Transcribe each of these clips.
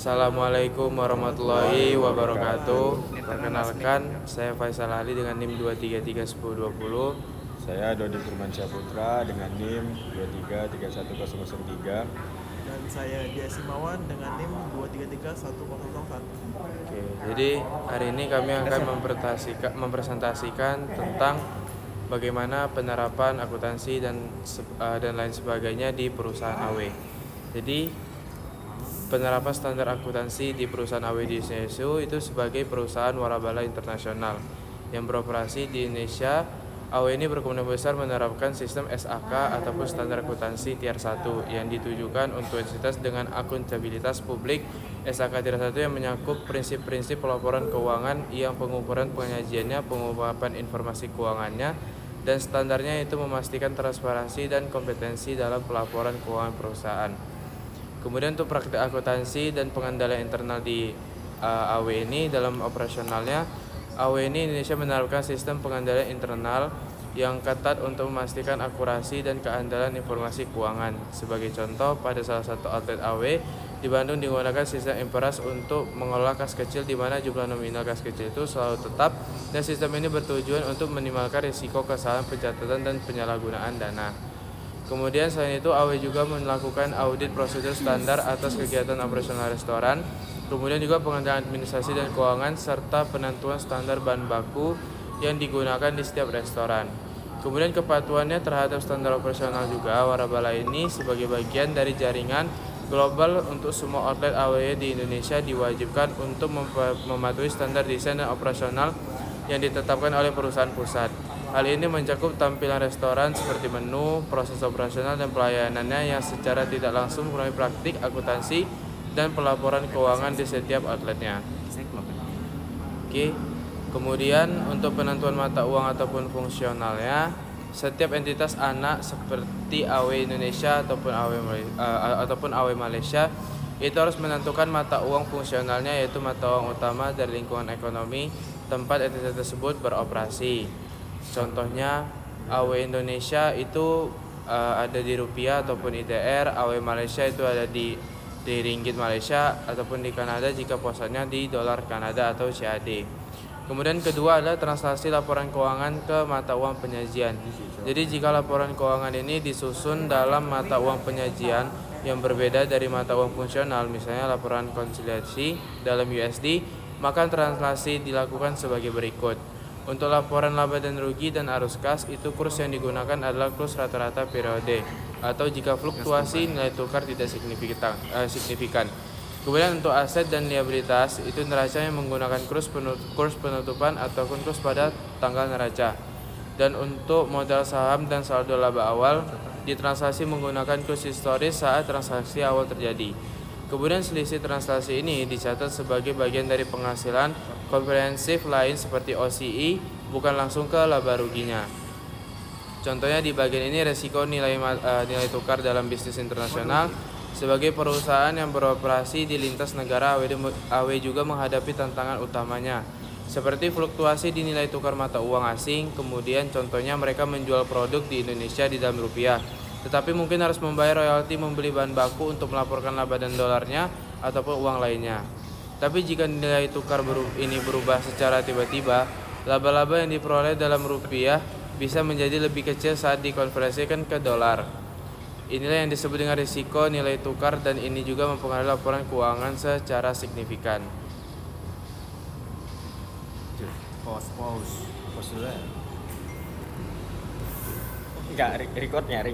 Assalamualaikum warahmatullahi wabarakatuh. Perkenalkan, saya Faisal Ali dengan NIM 2331020. Saya Dodi Firmansyah Putra dengan NIM 2331003. Dan saya Dia Simawan dengan NIM 2331001. Oke, jadi hari ini kami akan mempresentasikan tentang bagaimana penerapan akuntansi dan lain sebagainya di perusahaan AW. Jadi penerapan standar akuntansi di perusahaan AW di Indonesia itu sebagai perusahaan warabala internasional yang beroperasi di Indonesia. AW ini berkomitmen besar menerapkan sistem SAK ataupun standar akuntansi tier 1 yang ditujukan untuk entitas dengan akuntabilitas publik. SAK tier 1 yang menyakup prinsip-prinsip pelaporan keuangan yang pengukuran penyajiannya, pengungkapan informasi keuangannya, dan standarnya itu memastikan transparansi dan kompetensi dalam pelaporan keuangan perusahaan. Kemudian untuk praktik akuntansi dan pengendalian internal di AW ini dalam operasionalnya, AW ini Indonesia menerapkan sistem pengendalian internal yang ketat untuk memastikan akurasi dan keandalan informasi keuangan. Sebagai contoh, pada salah satu outlet AW di Bandung digunakan sistem IMPERAS untuk mengelola kas kecil di mana jumlah nominal kas kecil itu selalu tetap, dan sistem ini bertujuan untuk meminimalkan risiko kesalahan pencatatan dan penyalahgunaan dana. Kemudian selain itu, AW juga melakukan audit prosedur standar atas kegiatan operasional restoran, kemudian juga pengendalian administrasi dan keuangan, serta penentuan standar bahan baku yang digunakan di setiap restoran. Kemudian kepatuhannya terhadap standar operasional juga. Warabala ini sebagai bagian dari jaringan global untuk semua outlet AW di Indonesia diwajibkan untuk mematuhi standar desain dan operasional yang ditetapkan oleh perusahaan pusat. Hal ini mencakup tampilan restoran seperti menu, proses operasional dan pelayanannya yang secara tidak langsung melalui praktik akuntansi dan pelaporan keuangan di setiap outletnya. Oke. Kemudian untuk penentuan mata uang ataupun fungsionalnya, setiap entitas anak seperti AW Indonesia ataupun AW Malaysia itu harus menentukan mata uang fungsionalnya, yaitu mata uang utama dari lingkungan ekonomi tempat entitas tersebut beroperasi. Contohnya AW Indonesia itu ada di rupiah ataupun IDR, AW Malaysia itu ada di ringgit Malaysia, ataupun di Kanada jika posannya di dolar Kanada atau CAD. Kemudian kedua adalah translasi laporan keuangan ke mata uang penyajian. Jadi jika laporan keuangan ini disusun dalam mata uang penyajian yang berbeda dari mata uang fungsional, misalnya laporan konsoliasi dalam USD, maka translasi dilakukan sebagai berikut. Untuk laporan laba dan rugi dan arus kas, itu kurs yang digunakan adalah kurs rata-rata periode, atau jika fluktuasi nilai tukar tidak signifikan. Kemudian untuk aset dan liabilitas, itu neraca yang menggunakan kurs penutupan ataupun kurs pada tanggal neraca. Dan untuk modal saham dan saldo laba awal, ditransaksi menggunakan kurs historis saat transaksi awal terjadi. Kemudian selisih transaksi ini dicatat sebagai bagian dari penghasilan komprehensif lain seperti OCI, bukan langsung ke laba ruginya. Contohnya di bagian ini resiko nilai tukar dalam bisnis internasional. Sebagai perusahaan yang beroperasi di lintas negara, AW juga menghadapi tantangan utamanya seperti fluktuasi di nilai tukar mata uang asing. Kemudian contohnya mereka menjual produk di Indonesia di dalam rupiah, tetapi mungkin harus membayar royalti membeli bahan baku untuk melaporkan laba dan dolarnya ataupun uang lainnya. Tapi jika nilai tukar ini berubah secara tiba-tiba, laba-laba yang diperoleh dalam rupiah bisa menjadi lebih kecil saat dikonversikan ke dolar. Inilah yang disebut dengan risiko nilai tukar, dan ini juga mempengaruhi laporan keuangan secara signifikan. Pause dulu ya. Enggak, recordnya.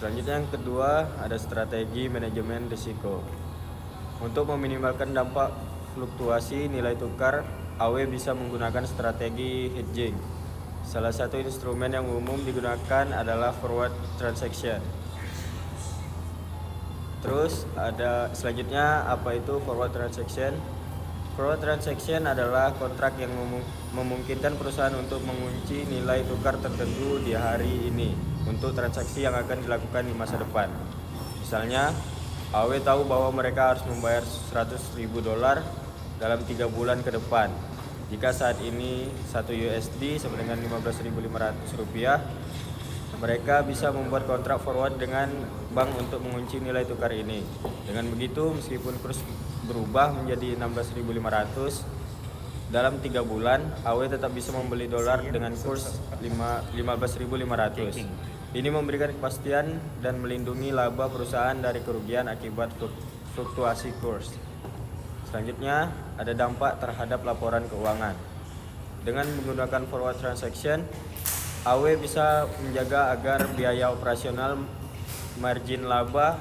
Selanjutnya yang kedua ada strategi manajemen risiko. Untuk meminimalkan dampak fluktuasi nilai tukar, AW bisa menggunakan strategi hedging. Salah satu instrumen yang umum digunakan adalah forward transaction. Terus ada selanjutnya, apa itu forward transaction? Forward transaction adalah kontrak yang memungkinkan perusahaan untuk mengunci nilai tukar tertentu di hari ini untuk transaksi yang akan dilakukan di masa depan. Misalnya, AW tahu bahwa mereka harus membayar $100.000 dalam 3 bulan ke depan. Jika saat ini 1 USD sama dengan Rp15.500, Mereka bisa membuat kontrak forward dengan bank untuk mengunci nilai tukar ini. Dengan begitu, meskipun kurs berubah menjadi 16.500 dalam 3 bulan, AW tetap bisa membeli dolar dengan kurs 15.500. Ini memberikan kepastian dan melindungi laba perusahaan dari kerugian akibat fluktuasi kurs. Selanjutnya, ada dampak terhadap laporan keuangan. Dengan menggunakan forward transaction, AW bisa menjaga agar biaya operasional, margin laba,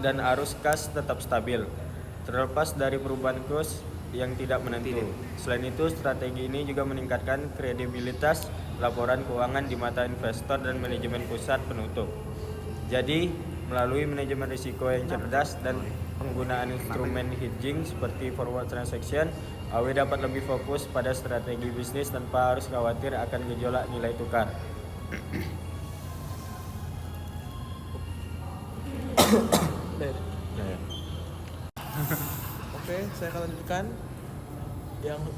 dan arus kas tetap stabil, terlepas dari perubahan kurs yang tidak menentu. Selain itu, strategi ini juga meningkatkan kredibilitas laporan keuangan di mata investor dan manajemen pusat penutup. Jadi, melalui manajemen risiko yang cerdas dan penggunaan instrumen hedging seperti forward transaction, AW dapat lebih fokus pada strategi bisnis tanpa harus khawatir akan gejolak nilai tukar. Oke, saya akan lanjutkan.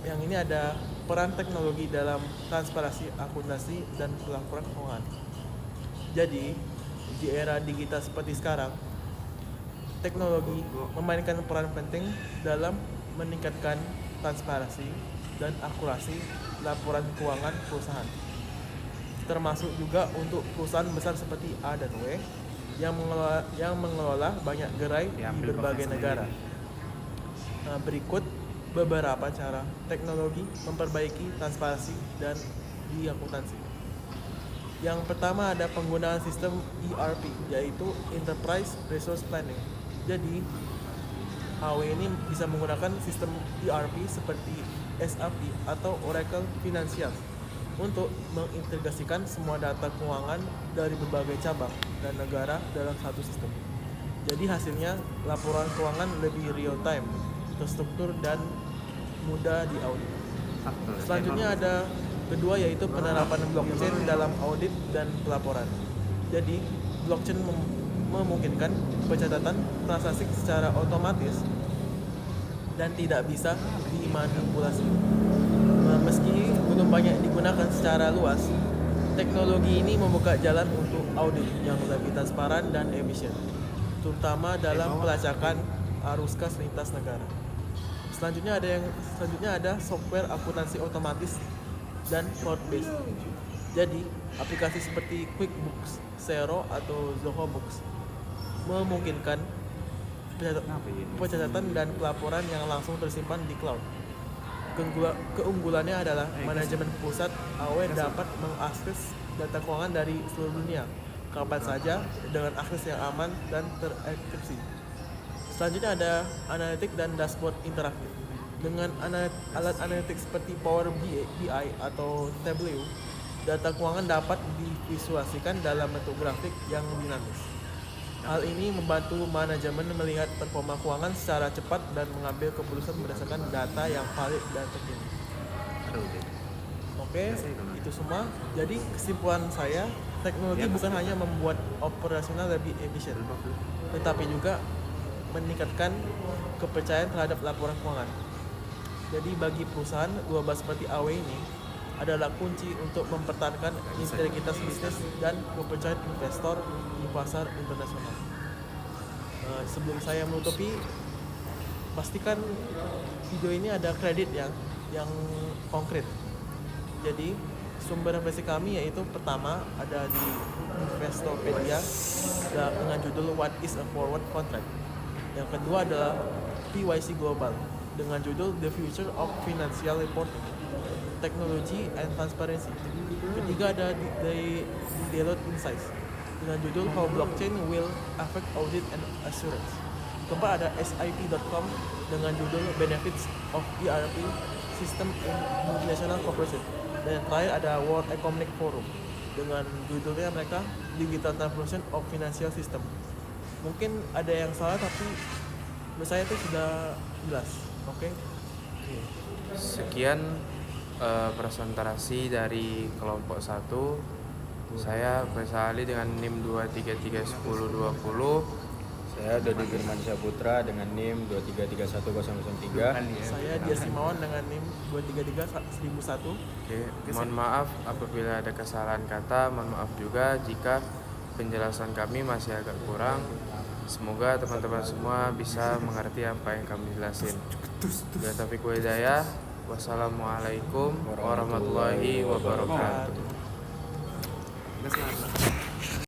Yang ini ada peran teknologi dalam transparansi, akuntansi, dan pelaporan keuangan. Jadi, di era digital seperti sekarang, teknologi memainkan peran penting dalam meningkatkan transparansi dan akurasi laporan keuangan perusahaan, termasuk juga untuk perusahaan besar seperti A dan W yang mengelola banyak gerai di berbagai negara. Berikut beberapa cara teknologi memperbaiki transparansi dan di akuntansi. Yang pertama ada penggunaan sistem ERP, yaitu Enterprise Resource Planning. Jadi AW ini bisa menggunakan sistem ERP seperti SAP atau Oracle Financials untuk mengintegrasikan semua data keuangan dari berbagai cabang dan negara dalam satu sistem. Jadi hasilnya laporan keuangan lebih real time, terstruktur, dan mudah diaudit. Selanjutnya ada kedua, yaitu penerapan blockchain dalam audit dan pelaporan. Jadi blockchain memungkinkan pencatatan transaksi secara otomatis dan tidak bisa dimanipulasi. Meski belum banyak digunakan secara luas, teknologi ini membuka jalan untuk audit yang lebih transparan dan efisien, terutama dalam pelacakan arus kas lintas negara. Selanjutnya ada software akuntansi otomatis dan cloud-based. Jadi, aplikasi seperti QuickBooks, Xero, atau Zoho Books memungkinkan pencatatan dan pelaporan yang langsung tersimpan di cloud. Keunggulannya adalah manajemen pusat AW dapat mengakses data keuangan dari seluruh dunia kapan saja dengan akses yang aman dan terenkripsi. Selanjutnya ada analitik dan dashboard interaktif. Dengan alat analitik seperti Power BI atau Tableau, data keuangan dapat divisualisasikan dalam bentuk grafik yang dinamis. Hal ini membantu manajemen melihat performa keuangan secara cepat dan mengambil keputusan berdasarkan data yang valid dan terkini. Oke, itu semua. Jadi kesimpulan saya, teknologi bukan hanya membuat operasional lebih efisien, tetapi juga meningkatkan kepercayaan terhadap laporan keuangan. Jadi bagi perusahaan global seperti AW ini adalah kunci untuk mempertahankan integritas bisnis dan kepercayaan investor di pasar internasional. Sebelum saya menutupi, pastikan video ini ada kredit yang konkret. Jadi sumber referensi kami yaitu pertama ada di Investopedia dengan judul What is a Forward Contract. Yang kedua adalah PYC Global dengan judul The Future of Financial Reporting, Technology and Transparency. Ketiga ada di Deloitte Insights dengan judul How Blockchain Will Affect Audit and Assurance. Keempat ada SIP.com dengan judul Benefits of ERP System in Multinational Corporation. Dan yang terakhir ada World Economic Forum dengan judulnya mereka Digital Transformation of Financial System. Mungkin ada yang salah tapi menurut saya itu sudah jelas. Oke. Sekian presentasi dari kelompok 1. Saya Faisal Ali dengan NIM 2331020. Saya Dodi Firmansyah Putra dengan NIM 2331003. Saya Dia Simawan dengan NIM 233-1001. Oke, mohon maaf apabila ada kesalahan kata, mohon maaf juga jika penjelasan kami masih agak kurang. Semoga teman-teman semua bisa mengerti apa yang kami jelasin. Bila taufiq wal hidayah, wassalamualaikum warahmatullahi wabarakatuh.